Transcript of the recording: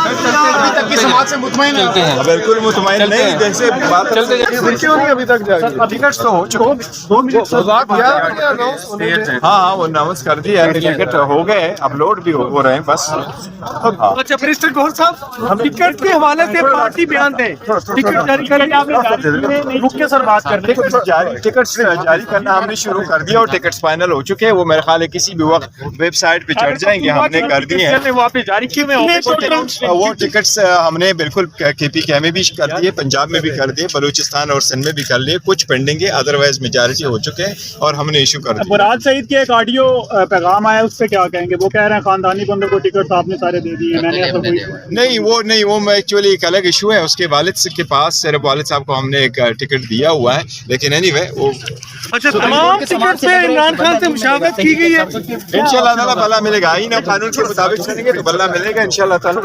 ابھی تک کی سماعت سے مطمئن ہے؟ بالکل مطمئن نہیں، جیسے بات کیوں نہیں ابھی تک ٹکٹس تو ہو چکے؟ ہاں وہ اناؤنس کر دیا ہے، ٹکٹ ہو گئے، اپلوڈ بھی ہو رہے ہیں بس. اچھا منسٹر گوہر صاحب، ٹکٹ کے حوالے سے پارٹی بیان دیں، ٹکٹ جاری کرنے رک کے سر بات کر لیں. ٹکٹس جاری کرنا ہم نے شروع کر دیا اور ٹکٹس فائنل ہو چکے ہیں. وہ میرے خیال ہے کسی بھی وقت ویب سائٹ پہ چڑھ جائیں گے، ہم نے کر دیے ہیں وہ آپ نے جاری کیے ہوئے. وہ ٹکٹس. ہم نے بالکل کے پی کے میں بھی کر دیے، پنجاب میں بھی کر دیے، بلوچستان اور سندھ میں بھی کر لیے. کچھ پینڈنگ ہے، ادروائز میجارٹی ہو چکے ہیں اور ہم نے ایشو کر دیا. مراد سعید کے ایک آڈیو پیغام آیا، اس پہ کیا کہیں گے؟ وہ کہہ رہے ہیں خاندانی بندوں کو ٹکٹ آپ نے سارے دے دیے. میں نے ایسا کوئی نہیں وہ ایکچولی ایک الگ ایشو ہے. اس کے والد کے پاس صرف والد صاحب کو ہم نے ایک ٹکٹ دیا ہوا ہے، لیکن اینی وے وہ. اچھا تمام ٹکٹ سے عمران خان سے مشاورت کی گئی ہے؟ انشاءاللہ تعالیٰ بھلا ملے گا. آئین اور قانون کے مطابق چلیں گے تو بھلا ملے گا انشاءاللہ تعالیٰ.